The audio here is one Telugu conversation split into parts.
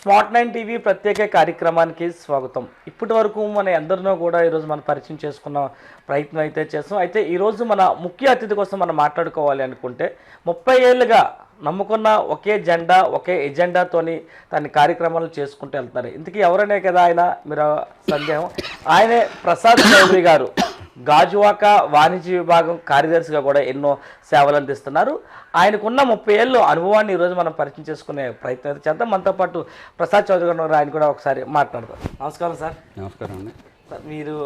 స్మార్ట్ 9 టీవీ ప్రత్యేక కార్యక్రమానికి స్వాగతం. ఇప్పటి వరకు మన అందరినో కూడా ఈరోజు మనం పరిచయం చేసుకున్న ప్రయత్నం అయితే చేస్తాం. అయితే ఈరోజు మన ముఖ్య అతిథి కోసం మనం మాట్లాడుకోవాలి అనుకుంటే 30 ఏళ్ళుగా నమ్ముకున్న ఒకే జెండా ఒకే ఎజెండాతోని తన కార్యక్రమాలు చేసుకుంటూ వెళ్తున్నారు. ఇంతకీ ఎవరనే కదా ఆయన, మీరు సందేహం. ఆయనే ప్రసాద్ చౌదరి గారు. గాజువాక వాణిజ్య విభాగం కార్యదర్శిగా కూడా ఎన్నో సేవలు అందిస్తున్నారు. ఆయనకున్న 30 ఏళ్ళు అనుభవాన్ని ఈరోజు మనం పరిచయం చేసుకునే ప్రయత్నం అయితే చేద్దాం. మనతో పాటు ప్రసాద్ చౌదరి గారు, ఆయన కూడా ఒకసారి మాట్లాడదాం. నమస్కారం సార్. నమస్కారం అండి. సార్ మీరు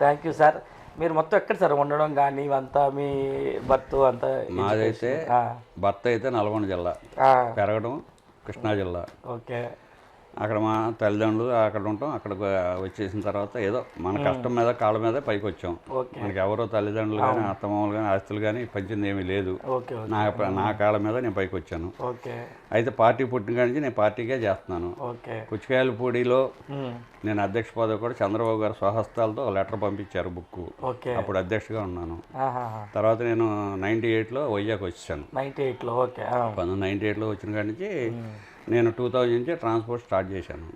థ్యాంక్ యూ సార్. మీరు మొత్తం ఎక్కడ సార్ ఉండడం కానీ ఇవంతా, మీ భర్త అంతా? మాదైతే భర్త అయితే నల్గొండ జిల్లా, పెరగడం కృష్ణా జిల్లా. ఓకే. అక్కడ మా తల్లిదండ్రులు అక్కడ ఉంటాం. అక్కడికి వచ్చేసిన తర్వాత ఏదో మన కష్టం మీద కాళ్ళ మీద పైకి వచ్చాం. మనకి ఎవరో తల్లిదండ్రులు కానీ అత్తమామలు కానీ ఆస్తులు కానీ పంచింది ఏమీ లేదు. నా కాళ్ళ మీద నేను పైకి వచ్చాను. అయితే పార్టీ పుట్టిన కాడి నుంచి నేను పార్టీకే చేస్తున్నాను. పుచ్చికాయలపూడిలో నేను అధ్యక్ష పదవి కూడా చంద్రబాబు గారు స్వహస్తాలతో లెటర్ పంపించారు, బుక్. అప్పుడు అధ్యక్షగా ఉన్నాను. తర్వాత నేను 98లో వైజాగ్ వచ్చాను. 1998లో వచ్చిన కాడి నుంచి నేను 2000 నుంచి ట్రాన్స్పోర్ట్ స్టార్ట్ చేశాను.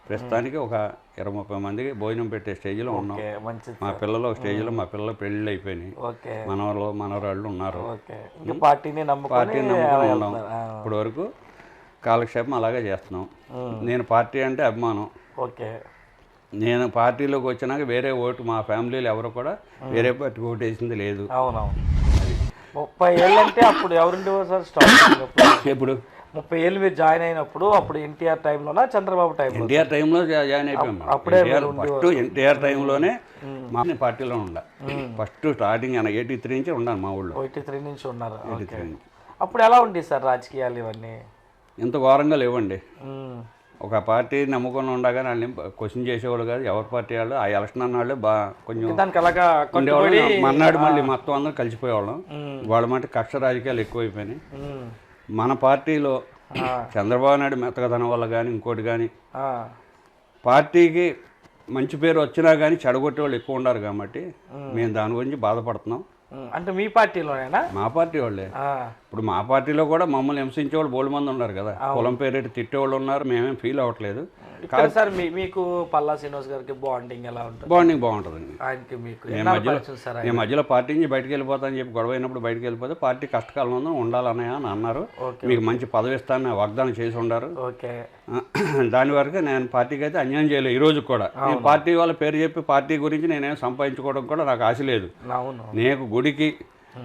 ప్రస్తుతానికి ఒక 20-30 మందికి భోజనం పెట్టే స్టేజ్లో ఉన్నాం. మా పిల్లలు ఒక స్టేజ్లో, మా పిల్లలు పెళ్ళిళ్ళు అయిపోయినాయి. మనవరాళ్ళు ఉన్నారు. పార్టీని నమ్ముకొని ఉన్నాం. ఇప్పటి వరకు కాలక్షేపం అలాగే చేస్తున్నాం. నేను పార్టీ అంటే అభిమానం. నేను పార్టీలోకి వచ్చినాక వేరే ఓటు మా ఫ్యామిలీలో ఎవరు కూడా వేరే పార్టీ ఓటు వేసింది లేదు. 30 ఏళ్ళు అంటే అప్పుడు ఎవరుండేవారు సార్ స్టార్టింగ్? ఇప్పుడు 30 ఏళ్ళు మీరు జాయిన్ అయినప్పుడు అప్పుడు ఎన్టీఆర్ టైంలోనా చంద్రబాబు టైంలో? ఎన్టీఆర్ టైంలో జాయిన్ అయిపోయాం. అప్పుడే ఫస్ట్ ఎన్టీఆర్ టైంలోనే మా పార్టీలో ఉండా. ఫస్ట్ స్టార్టింగ్ 83 నుంచి ఉన్నాను మా ఊళ్ళో. 83 నుంచి ఉన్నారు. అప్పుడు ఎలా ఉండేది సార్ రాజకీయాలు ఇవన్నీ? ఇంత ఘోరంగా లేవండి. ఒక పార్టీ నమ్ముకొని ఉండగానే వాళ్ళని క్వశ్చన్ చేసేవాళ్ళు కాదు. ఎవరి పార్టీ వాళ్ళు ఆ ఎలక్షన్ అన్నాళ్ళు కొంచెం ఉండేవాళ్ళు. మన్నాడు మళ్ళీ మొత్తం అందరూ కలిసిపోయేవాళ్ళం. వాళ్ళ మాట కక్ష రాజకీయాలు ఎక్కువైపోయినాయి. మన పార్టీలో చంద్రబాబు నాయుడు మెత్తగదనం వల్ల కానీ ఇంకోటి కానీ పార్టీకి మంచి పేరు వచ్చినా కానీ చెడగొట్టే వాళ్ళు ఎక్కువ ఉన్నారు. కాబట్టి మేము దాని గురించి బాధపడుతున్నాం. అంటే మీ పార్టీలోనేనా? మా పార్టీ వాళ్ళే. ఇప్పుడు మా పార్టీలో కూడా మమ్మల్ని హింసించే వాళ్ళు బోల్డ్ మంది ఉన్నారు కదా. కులం పేరెట్టి తిట్టేవాళ్ళు ఉన్నారు. మేమేం ఫీల్ అవ్వట్లేదు. సార్ మీకు పల్లా శ్రీనివాస్ గారికి బాండింగ్ ఎలా ఉంటుంది? బాండింగ్ బాగుంటుందండి. ఆయనకి మీకు నేను మధ్యలో పార్టీ నుంచి బయటకు వెళ్ళిపోతానని చెప్పి గొడవ అయినప్పుడు బయటకు వెళ్ళిపోతే పార్టీ కష్టకాలంలో ఉండాలన్నయ్య అని అన్నారు. మీకు మంచి పదవి ఇస్తానని వాగ్దానం చేసి ఉండారు. దాని వరకు నేను పార్టీకి అయితే అన్యాయం చేయలేదు. ఈ రోజు కూడా నేను పార్టీ వాళ్ళ పేరు చెప్పి పార్టీ గురించి నేనేం సంపాదించుకోవడం కూడా నాకు ఆశ లేదు. నేను గుడికి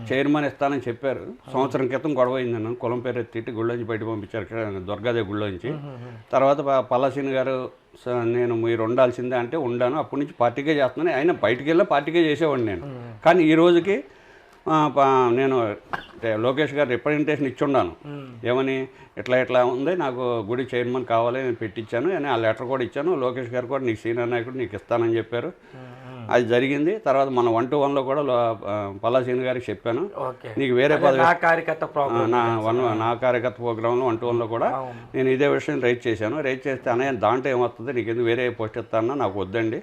చైర్మన్ ఇస్తానని చెప్పారు. సంవత్సరం క్రితం గొడవ అయింది. నన్ను కులం పేరు తిట్టి గుళ్ళోంచి బయట పంపించారు, దుర్గాదేవి గుళ్ళోంచి. తర్వాత పల్లాసీని గారు నేను మీరు ఉండాల్సిందే అంటే ఉండాను. అప్పటి నుంచి పార్టీకే చేస్తున్నాను. అయినా బయటికి వెళ్ళి పార్టీకే చేసేవాడిని నేను. కానీ ఈ రోజుకి నేను లోకేష్ గారు రిప్రజెంటేషన్ ఇచ్చున్నాను. ఏమని ఇట్లా ఉంది, నాకు గుడి చైర్మన్ కావాలి, నేను పెట్టించాను అని ఆ లెటర్ కూడా ఇచ్చాను. లోకేష్ గారు కూడా నీకు సీనియర్ నాయకుడు నీకు ఇస్తానని చెప్పారు. అది జరిగింది. తర్వాత మన 1-to-1లో కూడా పల్లాసీని గారికి చెప్పాను, నీకు వేరే పదవి నా కార్యకర్త ప్రోగ్రాంలో 1-to-1లో కూడా నేను ఇదే విషయం రైట్ చేశాను. రైట్ చేస్తే అనే దాంట్లో ఏమవుతుంది, నీకు ఎందుకు వేరే పోస్ట్ ఇస్తానో నాకు వద్దండి.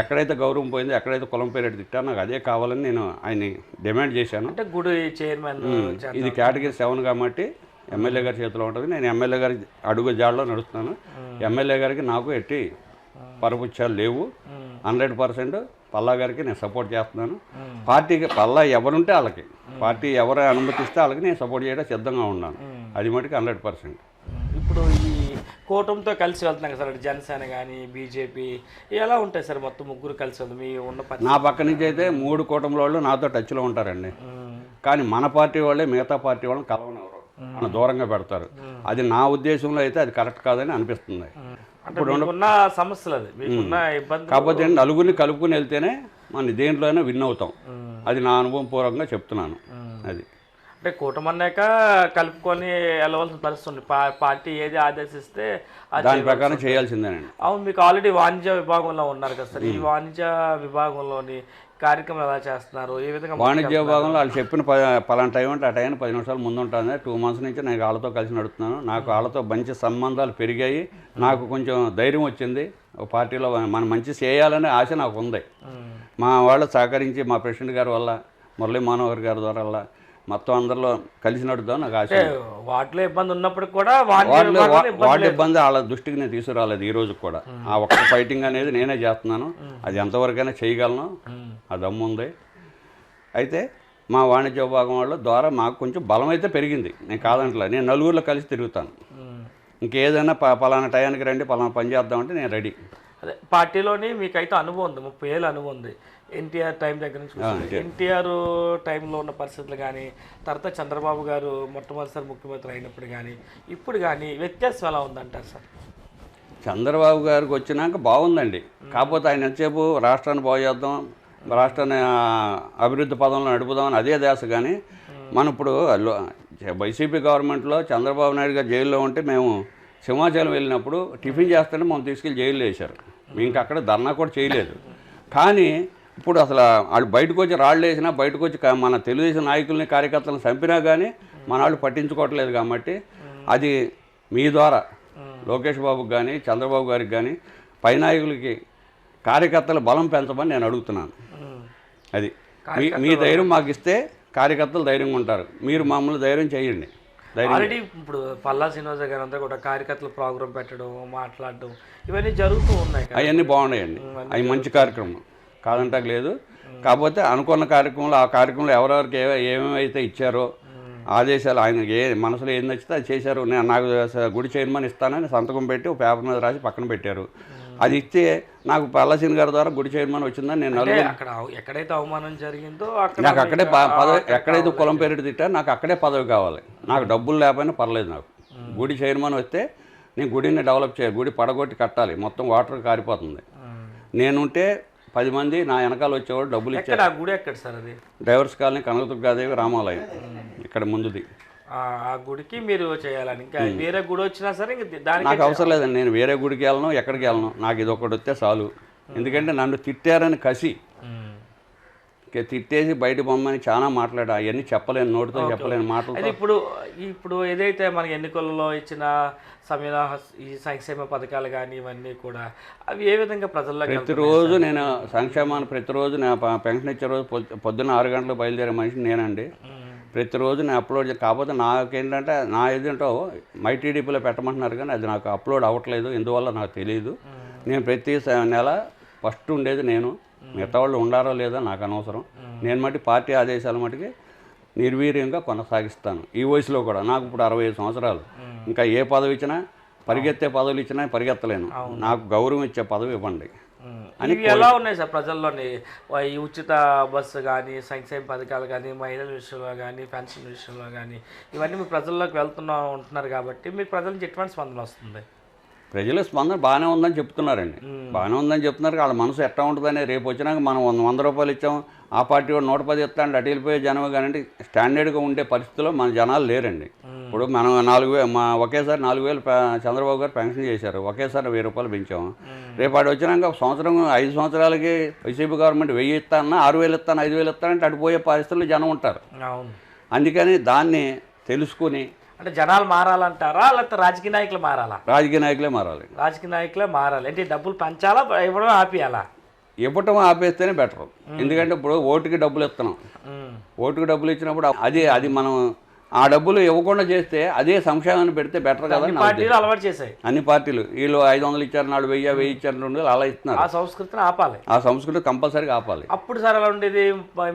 ఎక్కడైతే గౌరవం పోయిందో, ఎక్కడైతే కులం పేరు తిట్టానో నాకు అదే కావాలని నేను ఆయన్ని డిమాండ్ చేశాను. గుడి చైర్మన్ ఇది కేటగిరీ 7 కాబట్టి ఎమ్మెల్యే గారి చేతిలో ఉంటుంది. నేను ఎమ్మెల్యే గారి అడుగు జాడలో నడుస్తున్నాను. ఎమ్మెల్యే గారికి నాకు ఎట్టి పరపుచ్చాలు లేవు. 100% పల్లా గారికి నేను సపోర్ట్ చేస్తున్నాను. పార్టీకి పల్లా ఎవరుంటే వాళ్ళకి, పార్టీ ఎవరు అనుమతిస్తే వాళ్ళకి నేను సపోర్ట్ చేయడం సిద్ధంగా ఉన్నాను. అది మటుకు 100%. ఇప్పుడు ఈ కూటమితో కలిసి వెళ్తున్నాం సార్, జనసేన కానీ బీజేపీ ఎలా ఉంటాయి సార్? మొత్తం ముగ్గురు కలిసి వెళ్తాం. మీ ఉన్న నా పక్క నుంచి అయితే 3 కూటమిల వాళ్ళు నాతో టచ్లో ఉంటారండి. కానీ మన పార్టీ వాళ్ళే మిగతా పార్టీ వాళ్ళని కలవనెవరు, మన దూరంగా పెడతారు. అది నా ఉద్దేశంలో అయితే అది కరెక్ట్ కాదని అనిపిస్తుంది. ఇప్పుడు ఉన్న సమస్యలు అది మీకున్న ఇబ్బంది. కాకపోతే నలుగురిని కలుపుకుని వెళ్తేనే మన దేంట్లోనే విన్ అవుతాం. అది నా అనుభవం పూర్వకంగా చెప్తున్నాను. అది అంటే కూటమి అన్నాక కలుపుకొని వెళ్ళవలసిన పరిస్థితి ఉంది. పార్టీ ఏది ఆదేశిస్తే దాని ప్రకారం చేయాల్సిందేనండి. అవును, మీకు ఆల్రెడీ వాణిజ్య విభాగంలో ఉన్నారు కదా సార్. ఈ వాణిజ్య విభాగంలోని కార్యక్రమం ఎలా చేస్తున్నారు? ఏ విధంగా వాణిజ్య విభాగంలో వాళ్ళు చెప్పిన పలానా టైం అంటే ఆ టైం 10 నిమిషాలు ముందు ఉంటుంది. 2 months నుంచి నేను వాళ్ళతో కలిసి నడుస్తున్నాను. నాకు వాళ్ళతో మంచి సంబంధాలు పెరిగాయి. నాకు కొంచెం ధైర్యం వచ్చింది. పార్టీలో మనం మంచి చేయాలనే ఆశ నాకు ఉంది. మా వాళ్ళు సహకరించి మా ప్రెసిడెంట్ గారి వల్ల, మురళీ మనోహర్ గారి ద్వారా మొత్తం అందరిలో కలిసి నడుద్దాం నాకు ఆశ. వాటిలో ఇబ్బంది ఉన్నప్పుడు కూడా వాటి ఇబ్బంది వాళ్ళ దృష్టికి నేను తీసుకురాలేదు ఈ రోజు కూడా. ఆ ఒక్క ఫైటింగ్ అనేది నేనే చేస్తున్నాను. అది ఎంతవరకైనా చేయగలను, ఆ దమ్ము ఉంది. అయితే మా వాణిజ్య విభాగం వాళ్ళ ద్వారా మాకు కొంచెం బలం అయితే పెరిగింది, నేను కాదంటలే. నేను నలుగురిలో కలిసి తిరుగుతాను. ఇంకేదైనా పలానా టయానికి రండి, పలానా పని చేద్దామంటే నేను రెడీ. అదే పార్టీలోని మీకైతే అనుభవం ఉంది, 30 ఏళ్ళ అనుభవం ఉంది. ఎన్టీఆర్ టైం దగ్గర నుంచి ఎన్టీఆర్ టైంలో ఉన్న పరిస్థితులు కానీ, తర్వాత చంద్రబాబు గారు మొట్టమొదటిసారి ముఖ్యమంత్రి అయినప్పుడు కానీ, ఇప్పుడు కానీ వ్యత్యాసం ఎలా ఉందంటారు సార్? చంద్రబాబు గారికి వచ్చినాక బాగుందండి. కాకపోతే ఆయన ఎంతసేపు రాష్ట్రాన్ని బాగు చేద్దాం, రాష్ట్రాన్ని అభివృద్ధి పదంలో నడుపుదామని అదే దేశ. కానీ మనం ఇప్పుడు వైసీపీ గవర్నమెంట్లో చంద్రబాబు నాయుడు గారు జైల్లో ఉంటే మేము సింహాచలం వెళ్ళినప్పుడు టిఫిన్ చేస్తుంటే మనం తీసుకెళ్ళి జైల్లో వేశారు. మేము అక్కడ ధర్నా కూడా చేయలేదు. కానీ ఇప్పుడు అసలు వాళ్ళు బయటకు వచ్చి రాళ్ళు వేసినా, బయటకు వచ్చి మన తెలుగుదేశం నాయకుల్ని కార్యకర్తలను చంపినా కానీ మన వాళ్ళు పట్టించుకోవట్లేదు. కాబట్టి అది మీ ద్వారా లోకేష్ బాబుకి కానీ చంద్రబాబు గారికి కానీ పై నాయకులకి కార్యకర్తల బలం పెంచమని నేను అడుగుతున్నాను. అది మీ ధైర్యం మాకు ఇస్తే కార్యకర్తలు ధైర్యంగా ఉంటారు. మీరు మమ్మల్ని ధైర్యం చేయండి. ఆల్రెడీ ఇప్పుడు పల్లా శ్రీనివాస గారు అంతా కూడా కార్యకర్తల ప్రోగ్రాం పెట్టడం, మాట్లాడడం ఇవన్నీ జరుగుతూ ఉన్నాయి. అవన్నీ బాగున్నాయండి, అవి మంచి కార్యక్రమం కాదంటాక లేదు. కాకపోతే అనుకున్న కార్యక్రమంలో ఆ కార్యక్రమంలో ఎవరెవరికి ఏమేమైతే ఇచ్చారో ఆదేశాలు, ఆయన మనసులో ఏం నచ్చితే అది చేశారు. నేను నాకు గుడి చైర్మన్ ఇస్తానని సంతకం పెట్టి ఒక పేపర్ మీద రాసి పక్కన పెట్టారు. అది ఇస్తే నాకు పల్లసీని గారి ద్వారా గుడి చైర్మన్ వచ్చిందని నేను ఎక్కడైతే అవమానం జరిగిందో నాకు అక్కడే పదవి, ఎక్కడైతే కులం పేరు తిట్టారో నాకు అక్కడే పదవి కావాలి. నాకు డబ్బులు లేకపోయినా పర్లేదు. నాకు గుడి చైర్మన్ వస్తే నేను గుడిని డెవలప్ చేయాలి. గుడి పడగొట్టి కట్టాలి, మొత్తం వాటర్ కారిపోతుంది. నేనుంటే 10 మంది నా వెనకాల వచ్చేవాడు డబ్బులు ఇచ్చారు. గుడి ఎక్కడ సార్ అది? డ్రైవర్స్ కాలనీ, కనకదుర్గాదేవి రామాలయం ఇక్కడ ముందుది. ఆ గుడికి మీరు చేయాలని, ఇంకా వేరే గుడి వచ్చినా సరే నాకు అవసరం లేదండి. నేను వేరే గుడికి వెళ్ళను, ఎక్కడికి వెళ్ళను. నాకు ఇది ఒకటి వస్తే చాలు. ఎందుకంటే నన్ను తిట్టారని కసి, తిట్టేసి బయట బొమ్మని చాలా మాట్లాడా. అవన్నీ చెప్పలేను, నోటితో చెప్పలేను మాటలు. ఇప్పుడు ఏదైతే మనకి ఎన్నికల్లో ఇచ్చిన సమయంలో ఈ సంక్షేమ పథకాలు కానీ ఇవన్నీ కూడా అవి ఏ విధంగా ప్రజల్లో ప్రతిరోజు నేను సంక్షేమాన్ని ప్రతిరోజు నేను పెన్షన్ ఇచ్చే రోజు పొద్దున్న 6 గంటలకు బయలుదేరే మనిషి నేనండి. ప్రతిరోజు నేను అప్లోడ్ కాకపోతే నాకేంటంటే నా ఏదేంటో మైటీడీపీలో పెట్టమంటున్నారు కానీ అది నాకు అప్లోడ్ అవ్వట్లేదు. ఎందువల్ల నాకు తెలియదు. నేను ప్రతి నెల ఫస్ట్ ఉండేది నేను. మిగతా వాళ్ళు ఉండారో లేదో నాకు అనవసరం. నేను మట్టి పార్టీ ఆదేశాల మటుకి నిర్వీర్యంగా కొనసాగిస్తాను. ఈ వయసులో కూడా నాకు ఇప్పుడు 65 సంవత్సరాలు. ఇంకా ఏ పదవి ఇచ్చినా, పరిగెత్తే పదవులు ఇచ్చినా పరిగెత్తలేను. నాకు గౌరవం ఇచ్చే పదవి ఇవ్వండి అని. ఎలా ఉన్నాయి సార్ ప్రజల్లోని ఈ ఉచిత బస్సు కానీ, సంక్షేమ పథకాలు కానీ, మహిళల విషయంలో కానీ, పెన్షన్ విషయంలో కానీ ఇవన్నీ మీ ప్రజల్లోకి ఉంటున్నారు కాబట్టి మీ ప్రజల నుంచి ఎటువంటి స్పందన వస్తుంది? ప్రజల స్పందన బాగానే ఉందని చెప్తున్నారండి. బాగానే ఉందని చెప్తున్నారు. వాళ్ళ మనసు ఎట్లా ఉంటుందని, రేపు వచ్చినాక మనం 100 రూపాయలు ఇచ్చాం, ఆ పార్టీ వాడు 110 ఇస్తాను అటు వెళ్ళిపోయే జనం కానీ స్టాండర్డ్గా ఉండే పరిస్థితిలో మన జనాలు లేరండి. ఇప్పుడు మనం 4,000 ఒకేసారి 4,000 చంద్రబాబు గారు పెన్షన్ చేశారు, ఒకేసారి 1,000 రూపాయలు పెంచాము. రేపు అటు వచ్చినాక సంవత్సరం 5 సంవత్సరాలకి వైసీపీ గవర్నమెంట్ 1,000 ఇస్తానన్నా 6,000 ఇస్తాను 5,000 ఇస్తానంటే అటు పోయే పరిస్థితుల్లో జనం ఉంటారు. అందుకని దాన్ని తెలుసుకుని అంటే జనాలు మారాలంటారా, లేకపోతే రాజకీయ నాయకులు మారాలా? రాజకీయ నాయకులే మారాలి. రాజకీయ నాయకులే మారాలి అంటే డబ్బులు పంచాలా, ఇవ్వడం ఆపేయాలా? ఇవ్వటం ఆపేస్తేనే బెటర్. ఎందుకంటే ఇప్పుడు ఓటుకి డబ్బులు ఇస్తున్నాం, ఓటుకి డబ్బులు ఇచ్చినప్పుడు అది మనం ఆ డబ్బులు ఇవ్వకుండా చేస్తే అదే సంక్షేమాన్ని పెడితే బెటర్ కదా. పార్టీలు అలవాటు చేశాయి, అన్ని పార్టీలు. వీళ్ళు 500 ఇచ్చారు, 1000 ఇచ్చారు, 2,000 అలా ఇస్తున్నారు. ఆ సంస్కృతిని ఆపాలి, ఆ సంస్కృతి కంపల్సరీగా ఆపాలి. అప్పుడు సార్ అలా ఉండేది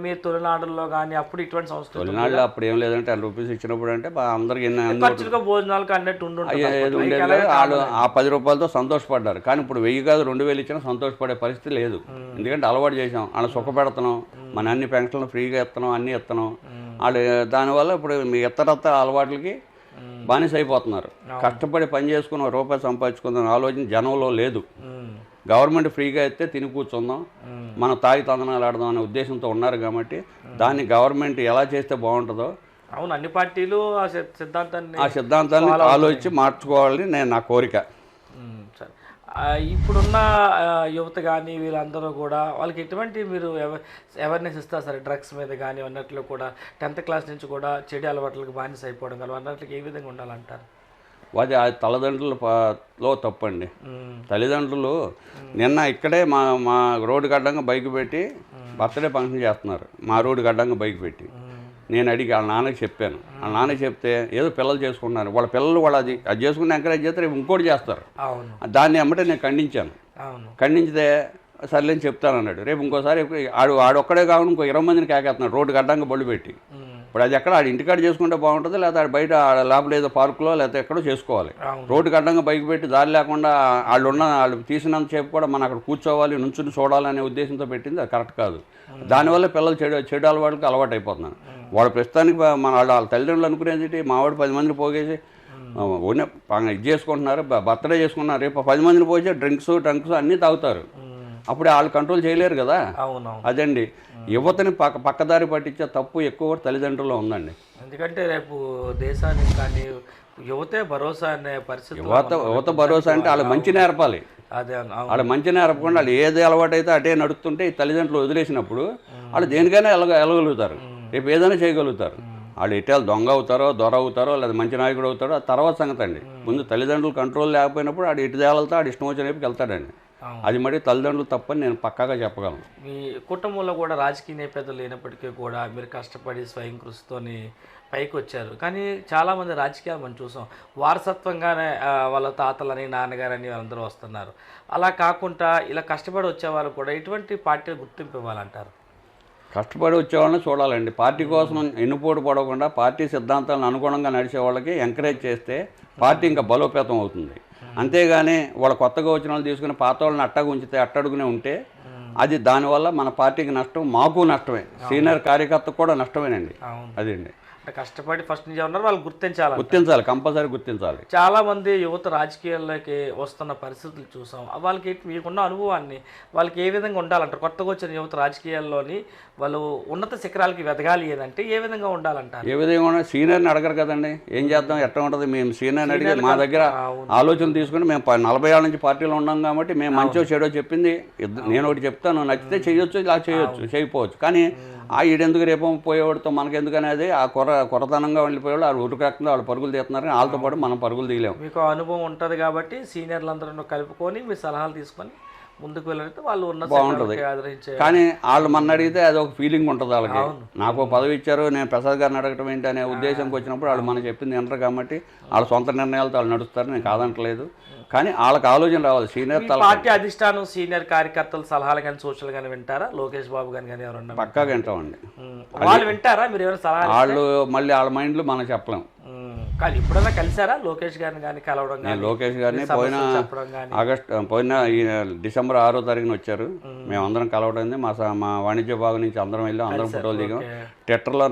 మీ తొలినాడుల్లో కానీ అప్పుడు ఇటువంటి సంస్కృతి? తొలినాడులో అప్పుడు ఏం లేదంటే 10 రూపీస్ ఇచ్చినప్పుడు అంటే అందరికి ఖర్చులుగా భోజనాలకు అన్నట్టు ఉండేది. వాళ్ళు ఆ 10 రూపాయలతో సంతోషపడ్డారు. కానీ ఇప్పుడు 1000 కాదు 2,000 ఇచ్చినా సంతోషపడే పరిస్థితి లేదు. ఎందుకంటే అలవాటు చేసాం, వాళ్ళు సుఖ పెడుతున్నాం, మన అన్ని పెన్షన్లు ఫ్రీగా ఇస్తున్నాం, అన్నీ ఇస్తున్నాం. వాళ్ళు దానివల్ల ఇప్పుడు మీ ఇతరత్త అలవాట్లకి బానిస అయిపోతున్నారు. కష్టపడి పని చేసుకుని రూపాయి సంపాదించుకుందాం ఆలోచన జనంలో లేదు. గవర్నమెంట్ ఫ్రీగా ఇస్తే తిని కూర్చుందాం, మనం తాగి తందనాలు ఆడదాం అనే ఉద్దేశంతో ఉన్నారు. కాబట్టి దాన్ని గవర్నమెంట్ ఎలా చేస్తే బాగుంటుందో, అవును అన్ని పార్టీలు ఆ సిద్ధాంతాన్ని ఆలోచించి మార్చుకోవాలని నా కోరిక. ఇప్పుడున్న యువత కానీ వీళ్ళందరూ కూడా వాళ్ళకి ఎటువంటి మీరు అవేర్నెస్ ఇస్తారు సరే డ్రగ్స్ మీద కానీ అన్నట్లు కూడా 10th క్లాస్ నుంచి కూడా చెడు అలవాట్లకు బానిస అయిపోవడం కానీ అన్నట్లకి ఏ విధంగా ఉండాలంటారు? అది తల్లిదండ్రులలో తప్పండి. తల్లిదండ్రులు నిన్న ఇక్కడే మా రోడ్డు గడ్డంగా బైక్ పెట్టి బర్త్డే ఫంక్షన్ చేస్తున్నారు. మా రోడ్డు గడ్డంగా బైక్ పెట్టి నేను అడిగి వాళ్ళ నాన్నకి చెప్పాను. వాళ్ళ నాన్నకి చెప్తే ఏదో పిల్లలు చేసుకున్నారు, వాళ్ళ పిల్లలు వాళ్ళు అది చేసుకుని ఎంకరేజ్ చేస్తే రేపు ఇంకోటి చేస్తారు. దాన్ని ఎమ్మటే నేను ఖండించాను. ఖండించితే సర్లేని చెప్తాను అన్నాడు. రేపు ఇంకోసారి ఆడొక్కడే కాకుండా ఇంకో 20 మందిని కేకేస్తున్నాడు రోడ్డుకి అడ్డంగా బళ్ళు పెట్టి. ఇప్పుడు అది ఎక్కడ ఆడు ఇంటికాడ చేసుకుంటే బాగుంటుంది, లేదా ఆడు బయట లోపల ఏదో పార్కులో లేకపోతే ఎక్కడో చేసుకోవాలి. రోడ్డుకి అడ్డంగా బైక్ పెట్టి దారి లేకుండా వాళ్ళు తీసినంత సేపు కూడా మనం అక్కడ కూర్చోవాలి, నుంచుని చూడాలనే ఉద్దేశంతో పెట్టింది. అది కరెక్ట్ కాదు. దానివల్ల పిల్లలు చెడు అలవాటుకి అలవాటు అయిపోతున్నారు. వాళ్ళ ప్రస్తుతానికి వాళ్ళ తల్లిదండ్రులు అనుకునేది మావాడు 10 మందిని పోగేసి ఇది చేసుకుంటున్నారు, బర్త్డే చేసుకుంటున్నారు, రేపు 10 మందిని పోసి డ్రింక్స్ అన్నీ తాగుతారు. అప్పుడు వాళ్ళు కంట్రోల్ చేయలేరు కదా. అదండి యువతని పక్కదారి పట్టించే తప్పు ఎక్కువ తల్లిదండ్రుల్లో ఉందండి. ఎందుకంటే రేపు దేశానికి కానీ యువతే భరోసా అనే పరిస్థితి. యువత భరోసా అంటే వాళ్ళు మంచి నేర్పాలి. వాళ్ళు మంచి నేర్పకుండా వాళ్ళు ఏది అలవాటు అయితే అటే నడుస్తుంటే ఈ తల్లిదండ్రులు వదిలేసినప్పుడు వాళ్ళు దేనికైనా వెళ్ళగలుగుతారు, రేపు ఏదైనా చేయగలుగుతారు. వాళ్ళు ఇటీవల దొంగ అవుతారో, దొర అవుతారో, లేదా మంచి నాయకుడు అవుతారో ఆ తర్వాత సంగతి అండి. ముందు తల్లిదండ్రులు కంట్రోల్ లేకపోయినప్పుడు ఆడు ఇటు తేలతో ఆడు ఇష్టం వచ్చిన వైపుకి వెళ్తాడండి. అది మరి తల్లిదండ్రులు తప్పని నేను పక్కాగా చెప్పగలను. మీ కుటుంబంలో కూడా రాజకీయ నేపథ్యం లేనప్పటికీ కూడా మీరు కష్టపడి స్వయం కృషితోని పైకి వచ్చారు. కానీ చాలామంది రాజకీయాలు మనం చూసాం వారసత్వంగానే వాళ్ళ తాతలని నాన్నగారని అందరూ వస్తున్నారు. అలా కాకుండా ఇలా కష్టపడి వచ్చేవాళ్ళు కూడా ఎటువంటి పార్టీలు గుర్తింపు ఇవ్వాలంటారు? కష్టపడి వచ్చేవాళ్ళని చూడాలండి. పార్టీ కోసం ఎన్నుపోటు పడకుండా పార్టీ సిద్ధాంతాలను అనుగుణంగా నడిచే వాళ్ళకి ఎంకరేజ్ చేస్తే పార్టీ ఇంకా బలోపేతం అవుతుంది. అంతేగాని వాళ్ళ కొత్తగా వచ్చిన వాళ్ళు తీసుకుని పాత వాళ్ళని అట్టగా ఉంచితే అట్టడుగునే ఉంటే అది దానివల్ల మన పార్టీకి నష్టం, మాకు నష్టమే, సీనియర్ కార్యకర్తకు కూడా నష్టమేనండి. అదండి కష్టపడి ఫస్ట్ నుంచి ఉన్నారు వాళ్ళు గుర్తించాలి, కంపల్సరీ గుర్తించాలి. చాలా మంది యువత రాజకీయాల్లోకి వస్తున్న పరిస్థితులు చూసాం. వాళ్ళకి మీకున్న అనుభవాన్ని వాళ్ళకి ఏ విధంగా ఉండాలంటారు? కొత్తగా వచ్చిన యువత రాజకీయాల్లోని వాళ్ళు ఉన్నత శిఖరాలకి వెదగాలి ఏదంటే ఏ విధంగా ఉండాలంటారు? ఏ విధంగా ఉండాలి? సీనియర్ని అడగరు కదండి, ఏం చేద్దాం ఎట్లా ఉంటుంది. మేము సీనియర్ని అడిగి మా దగ్గర ఆలోచన తీసుకుని మేము 40 ఏళ్ళ నుంచి పార్టీలో ఉన్నాం కాబట్టి మేము మంచో చెడో చెప్పింది నేను ఒకటి చెప్తాను, నచ్చితే చేయొచ్చు, ఇలా చేయొచ్చు, చేయకపోవచ్చు. కానీ ఈడెందుకు రేపో పోయేవాడితో మనకెందుకు అనేది ఆ కొరతనంగా వెళ్ళిపోయేవాళ్ళు వాళ్ళు ఉరుకురక్తంగా వాళ్ళు పరుగులు తీస్తున్నారు. వాళ్ళతో పాటు మనం పరుగులు తీయలేము. మీకు అనుభవం ఉంటుంది కాబట్టి సీనియర్లందరూ కలుపుకొని మీ సలహాలు తీసుకొని ముందుకు వెళ్ళితే వాళ్ళు ఉన్న బాగుంటుంది. కానీ వాళ్ళు మన అడిగితే అది ఒక ఫీలింగ్ ఉంటుంది వాళ్ళకి. నాకు పదవి ఇచ్చారు, నేను ప్రసాద్ గారిని అడగటం ఏంటి అనే ఉద్దేశంకి వచ్చినప్పుడు వాళ్ళు మనం చెప్పింది వినరు కాబట్టి వాళ్ళ సొంత నిర్ణయాలతో వాళ్ళు నడుస్తారు. నేను కాదంటలేదు, కానీ వాళ్ళకి ఆలోచన రావాలి. సీనియర్ పార్టీ అధిష్టానం సీనియర్ కార్యకర్తల సలహాలు కానీ సూచనలు కానీ వింటారా? లోకేష్ బాబు గారు కానీ ఎవరన్నా పక్కాగా వింటామండి. వాళ్ళు వింటారా? మీరు ఎవరైనా సలహా? వాళ్ళు మళ్ళీ వాళ్ళ మైండ్లో మనం చెప్పలేం. కానీ ఇప్పుడైనా కలిసారా లోకేష్ గారిని కానీ కలవడం? నేను లోకేష్ గారిని పోయిన డిసెంబర్ 6వ తారీఖున వచ్చారు. మేము అందరం కలవడం, మా వాణిజ్య భాగం నుంచి అందరం వెళ్ళాం, అందరం ఫోటోలు దిగాం. ట్విట్టర్లో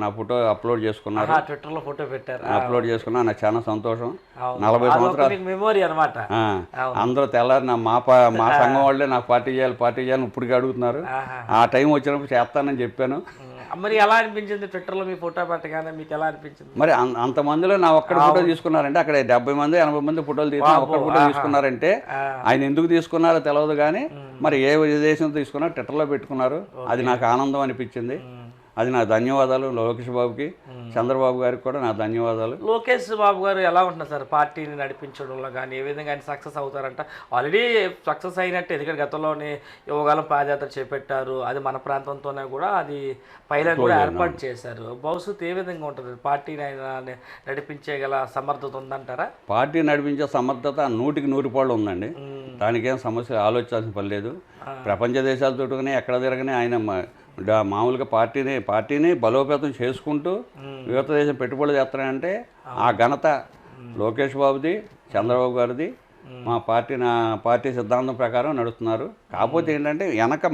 నా ఫోటో అప్లోడ్ చేసుకున్నారు. ట్విట్టర్లో ఫోటో పెట్టారు, అప్లోడ్ చేసుకున్నా. నాకు చాలా సంతోషం. 40 సంవత్సరాలు మెమోరీ అనమాట. అందరూ తెల్లారి మా సంఘం వాళ్ళే నాకు పార్టీ చేయాలని ఇప్పటికీ అడుగుతున్నారు. ఆ టైం వచ్చినప్పుడు చేస్తానని చెప్పాను. మరి ఎలా అనిపించింది ట్విట్టర్లో మీ ఫోటో పెట్టగానే? మీకు ఎలా అనిపించింది? మరి అంతమందిలో నా ఒక్కడ ఫోటో తీసుకున్నారంటే అక్కడ 70 మంది 80 మంది ఫోటోలు తీసుకున్నా ఒక్క ఫోటో తీసుకున్నారంటే ఆయన ఎందుకు తీసుకున్నారో తెలియదు. కానీ మరి ఏ దేశంతో తీసుకున్నారో ట్విట్టర్లో పెట్టుకున్నారు. అది నాకు ఆనందం అనిపించింది. అది నా ధన్యవాదాలు లోకేష్ బాబుకి, చంద్రబాబు గారికి కూడా నా ధన్యవాదాలు. లోకేష్ బాబు గారు ఎలా ఉంటున్నారు సార్ పార్టీని నడిపించడంలో కానీ? ఏ విధంగా ఆయన సక్సెస్ అవుతారంట? ఆల్రెడీ సక్సెస్ అయినట్టు, ఎందుకంటే గతంలోనే యువగాలం పాదయాత్ర చేపట్టారు. అది మన ప్రాంతంతోనే కూడా అది పైలట్ కూడా ఏర్పాటు చేశారు. భవిష్యత్తు ఏ విధంగా ఉంటుంది? పార్టీని ఆయన నడిపించేగల సమర్థత ఉందంటారా? పార్టీ నడిపించే సమర్థత 100కి 100 పాళ్ళు ఉందండి. దానికేం సమస్య ఆలోచించాల్సిన పని లేదు. ప్రపంచ దేశాలతో ఎక్కడ తిరగని ఆయన మామూలుగా పార్టీని బలోపేతం చేసుకుంటూ యువత దేశం పెట్టుబడులు చేస్తారంటే ఆ ఘనత లోకేష్ బాబుది, చంద్రబాబు గారిది. మా పార్టీ సిద్ధాంతం ప్రకారం నడుస్తున్నారు. కాకపోతే ఏంటంటే వెనక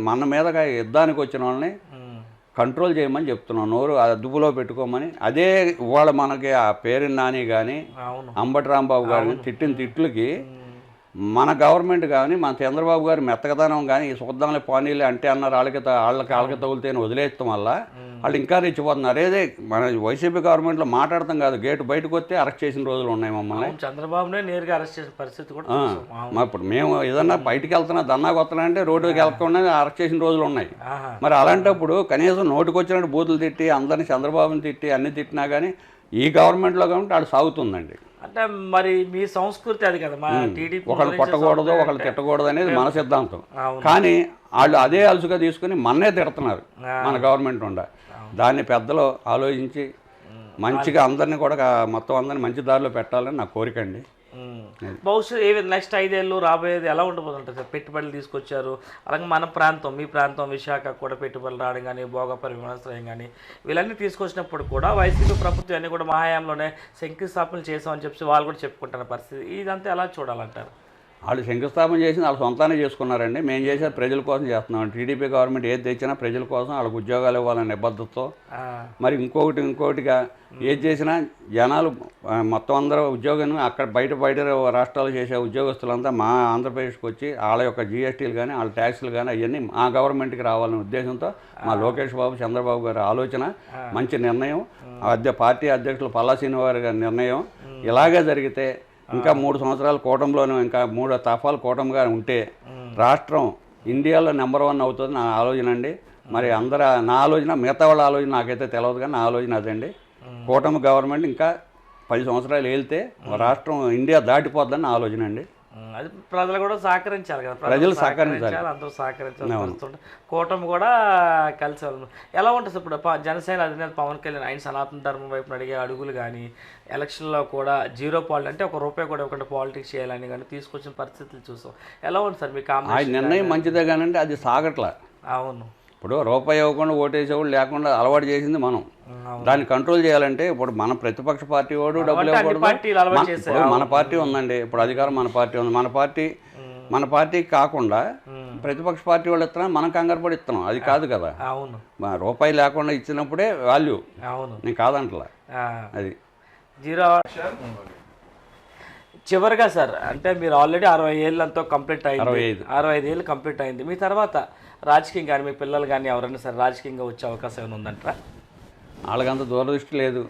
మన మీదగా యుద్ధానికి వచ్చిన వాళ్ళని కంట్రోల్ చేయమని చెప్తున్నాం, నోరు అదుపులో పెట్టుకోమని. అదే ఇవాళ మనకి ఆ పేరుని నాని కానీ అంబటి రాంబాబు గారిని తిట్టిన తిట్లకి మన గవర్నమెంట్ కానీ మన చంద్రబాబు గారి మెత్తకదనం కానీ ఈ చూద్దాంలే పానీలే అంటే అన్నారు. వాళ్ళకి తగులుతేనే వదిలేస్తాం వల్ల వాళ్ళు ఇంకా రెచ్చిపోతున్నారు. అదే మన వైసీపీ గవర్నమెంట్లో మాట్లాడతాం కాదు, గేటు బయటకు వస్తే అరెస్ట్ చేసిన రోజులు ఉన్నాయి మమ్మల్ని. చంద్రబాబునే నేరుగా అరెస్ట్ చేసిన పరిస్థితి కూడా. ఇప్పుడు మేము ఏదన్నా బయటకు వెళ్తున్నా దన్నాకు వస్తున్నా అంటే రోడ్డుకి వెళ్లకుండా అరెస్ట్ చేసిన రోజులు ఉన్నాయి. మరి అలాంటప్పుడు కనీసం నోటికి వచ్చినట్టు బూతులు తిట్టి అందరినీ చంద్రబాబుని తిట్టి అన్ని తిట్టినా కానీ ఈ గవర్నమెంట్లో కాబట్టి వాళ్ళు సాగుతుందండి. అంటే మరి మీ సంస్కృతి అది కదా, టీడీపీ ఒకళ్ళు కొట్టకూడదు ఒకళ్ళు తిట్టకూడదు అనేది మన సిద్ధాంతం. కానీ వాళ్ళు అదే అలుసుగా తీసుకుని మన్నే తిడుతున్నారు మన గవర్నమెంట్ ఉండ. దాన్ని పెద్దలు ఆలోచించి మంచిగా అందరినీ కూడా మొత్తం అందరినీ మంచి దారిలో పెట్టాలని నా కోరిక అండి. భవిష్యత్తు నెక్స్ట్ 5 ఏళ్ళు రాబోయేది ఎలా ఉండబోతుంటుంది సార్? పెట్టుబడులు తీసుకొచ్చారు, అలాగే మన ప్రాంతం మీ ప్రాంతం విశాఖ కూడా పెట్టుబడులు రావడం కానీ భోగపురం విమానాశ్రయం కానీ వీళ్ళన్నీ తీసుకొచ్చినప్పుడు కూడా వైసీపీ ప్రభుత్వం అన్నీ కూడా మా హయాంలోనే శంకుస్థాపనలు చేసామని చెప్పి వాళ్ళు కూడా చెప్పుకుంటున్న పరిస్థితి, ఇదంతా ఎలా చూడాలంటారు? వాళ్ళు శంకుస్థాపన చేసింది వాళ్ళ సొంతానే చేసుకున్నారండి. మేము చేసేది ప్రజల కోసం చేస్తున్నాం. టీడీపీ గవర్నమెంట్ ఏది తెచ్చినా ప్రజల కోసం వాళ్ళకి ఉద్యోగాలు ఇవ్వాలనే నిబద్ధతతో, మరి ఇంకొకటిగా ఏది చేసినా జనాలు మొత్తం అందరూ ఉద్యోగం అక్కడ బయట రాష్ట్రాలు చేసే ఉద్యోగస్తులంతా మా ఆంధ్రప్రదేశ్కి వచ్చి వాళ్ళ యొక్క జీఎస్టీలు కానీ వాళ్ళ ట్యాక్సులు కానీ అవన్నీ మా గవర్నమెంట్కి రావాలనే ఉద్దేశంతో మా లోకేష్ బాబు చంద్రబాబు గారి ఆలోచన, మంచి నిర్ణయం, పార్టీ అధ్యక్షులు పల్లా శ్రీనివాస్ గారి నిర్ణయం. ఇలాగే జరిగితే ఇంకా 3 సంవత్సరాల కూటమిలోనూ ఇంకా 3 దఫాలు కూటమిగా ఉంటే రాష్ట్రం ఇండియాలో నెంబర్ 1 అవుతుంది నా ఆలోచన అండి. మరి నా ఆలోచన, మిగతా వాళ్ళ ఆలోచన నాకైతే తెలియదు కానీ నా ఆలోచన అదండి. కూటమి గవర్నమెంట్ ఇంకా 10 సంవత్సరాలు వెళ్తే రాష్ట్రం ఇండియా దాటిపోద్దని నా ఆలోచన అండి. అది ప్రజలు కూడా సహకరించాలి కదా, ప్రజలు సహకరించాలి, అందరూ సహకరించాలి, కూటమి కూడా కలిసి వాళ్ళు ఎలా ఉంటుంది. ఇప్పుడు జనసేన అధినేత పవన్ కళ్యాణ్ ఆయన సనాతన ధర్మం వైపు అడిగే అడుగులు కానీ ఎలక్షన్లో కూడా అంటే ₹1 కూడా ఇవ్వకుండా పాలిటిక్స్ చేయాలని కానీ తీసుకొచ్చిన పరిస్థితులు చూసాం. ఎలా ఉంటుంది సార్ మీకు? ఆయన నిర్ణయం మంచిదే కానండి, అది సాగట్లా. అవును, ఇప్పుడు రూపాయి ఇవ్వకుండా ఓటేసేవాడు లేకుండా అలవాటు చేసింది మనం. దాన్ని కంట్రోల్ చేయాలంటే ఇప్పుడు మన ప్రతిపక్ష పార్టీ వాడు డబ్బులు ఇవ్వకూడదు. మన పార్టీ ఉందండి, ఇప్పుడు అధికారం మన పార్టీ ఉంది. మన పార్టీకి కాకుండా ప్రతిపక్ష పార్టీ వాళ్ళు ఇస్తున్నాం, మనం కంగారు పడి ఇస్తున్నాం. అది కాదు కదా. అవును, రూపాయి లేకుండా ఇచ్చినప్పుడే వాల్యూ. అవును, నేను కాదంటలా. అది చివరిగా సార్, అంటే మీరు ఆల్రెడీ 60 ఏళ్ళంతా కంప్లీట్ అయింది, 65 ఏళ్ళు కంప్లీట్ అయింది. మీ తర్వాత రాజకీయం కానీ మీ పిల్లలు కానీ ఎవరైనా సరే రాజకీయంగా వచ్చే అవకాశం ఏమైనా ఉందంటారా? వాళ్ళకంత దూరదృష్టి లేదు.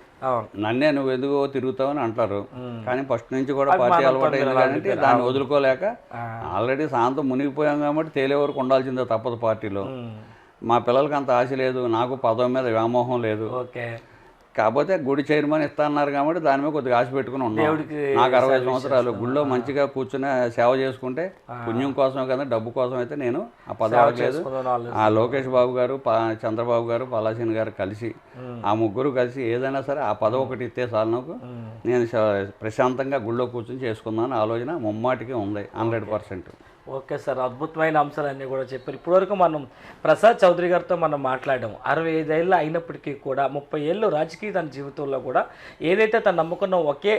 నన్నే నువ్వు ఎందుకో తిరుగుతావని అంటారు, కానీ ఫస్ట్ నుంచి కూడా పార్టీ అలవాటు అయింది కాబట్టి దాన్ని వదులుకోలేక ఆల్రెడీ సాయంత్రం మునిగిపోయాం కాబట్టి తేలే వరకు ఉండాల్సిందే తప్పదు పార్టీలో. మా పిల్లలకి అంత ఆశ లేదు, నాకు పదవి మీద వ్యామోహం లేదు. కాకపోతే గుడి చైర్మన్ ఇస్తా అన్నారు కాబట్టి దాని మీద కొద్దిగా ఆశ పెట్టుకుని ఉన్నాం. నాకు 60 సంవత్సరాలు గుడిలో మంచిగా కూర్చుని సేవ చేసుకుంటే పుణ్యం కోసమే కదా, డబ్బు కోసం అయితే నేను ఆ పదవి అడగలేదు. ఆ లోకేష్ బాబు గారు, చంద్రబాబు గారు, పల్లాసీని గారు కలిసి ఆ ముగ్గురు కలిసి ఏదైనా సరే ఆ పదవి ఒకటి ఇస్తే చాలు నాకు, నేను ప్రశాంతంగా గుడిలో కూర్చొని చేసుకుందామని ఆలోచన ముమ్మాటికి ఉంది 100%. ఓకే సార్, అద్భుతమైన అంశాలన్నీ కూడా చెప్పారు. ఇప్పటివరకు మనం ప్రసాద్ చౌదరి గారితో మనం మాట్లాడాం. 65 ఏళ్ళు అయినప్పటికీ కూడా 30 ఏళ్ళు రాజకీయ తన జీవితంలో కూడా ఏదైతే తను నమ్ముకున్న ఒకే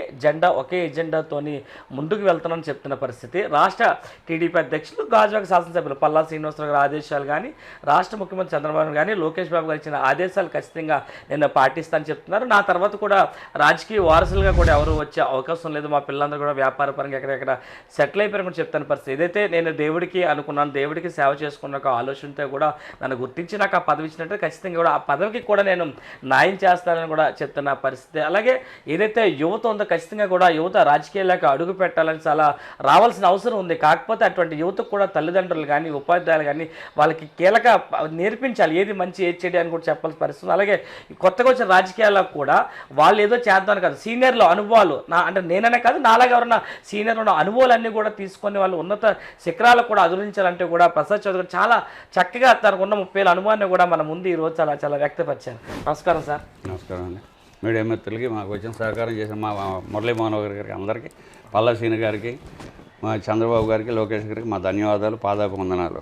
ఎజెండాతోని ముందుకు వెళ్తానని చెప్తున్న పరిస్థితి. రాష్ట్ర టీడీపీ అధ్యక్షులు గాజువాక శాసనసభ్యులు పల్లా శ్రీనివాసరావు గారి ఆదేశాలు కానీ రాష్ట్ర ముఖ్యమంత్రి చంద్రబాబు కానీ లోకేష్ బాబు గారు ఇచ్చిన ఆదేశాలు ఖచ్చితంగా నేను పాటిస్తానని చెప్తున్నారు. నా తర్వాత కూడా రాజకీయ వారసులుగా కూడా ఎవరు వచ్చే అవకాశం లేదు, మా పిల్లలందరూ కూడా వ్యాపార పరంగా ఎక్కడెక్కడ సెటిల్ అయిపోయారని కూడా చెప్తున్న పరిస్థితి. ఏదైతే నేను దేవుడికి అనుకున్నాను, దేవుడికి సేవ చేసుకున్న ఒక ఆలోచనతో కూడా నన్ను గుర్తించి నాకు ఆ పదవి ఇచ్చినట్టు ఖచ్చితంగా కూడా ఆ పదవికి కూడా నేను న్యాయం చేస్తానని కూడా చెప్తున్న పరిస్థితి. అలాగే ఏదైతే యువత ఉందో ఖచ్చితంగా కూడా యువత రాజకీయాలకు అడుగు పెట్టాలని చాలా రావాల్సిన అవసరం ఉంది. కాకపోతే అటువంటి యువతకు కూడా తల్లిదండ్రులు కానీ ఉపాధ్యాయులు కానీ వాళ్ళకి కీలక నేర్పించాలి, ఏది మంచి ఏది చెడు అని కూడా చెప్పాల్సిన పరిస్థితి. అలాగే కొత్తగా వచ్చిన రాజకీయాలకు కూడా వాళ్ళు ఏదో చేద్దామని కాదు, సీనియర్లు అనుభవాలు అంటే నేననే కాదు నాలాగా ఎవరన్నా సీనియర్ ఉన్న అనుభవాలన్నీ కూడా తీసుకొని వాళ్ళు ఉన్నత శిఖరాలకు కూడా అదురించాలంటే కూడా ప్రసాద్ చౌదరి చాలా చక్కగా తనకున్న 30 ఏళ్ళ అనుభవాన్ని కూడా మన ముందు ఈరోజు చాలా వ్యక్తపరిచారు. నమస్కారం సార్. నమస్కారం అండి. మీడియా మిత్రులకి మాకు వచ్చిన సహకారం చేసిన మా మురళీమోహన్ గారికి, అందరికీ, పల్లా శ్రీని గారికి, మా చంద్రబాబు గారికి, లోకేష్ గారికి మా ధన్యవాదాలు, పాదాభివందనాలు.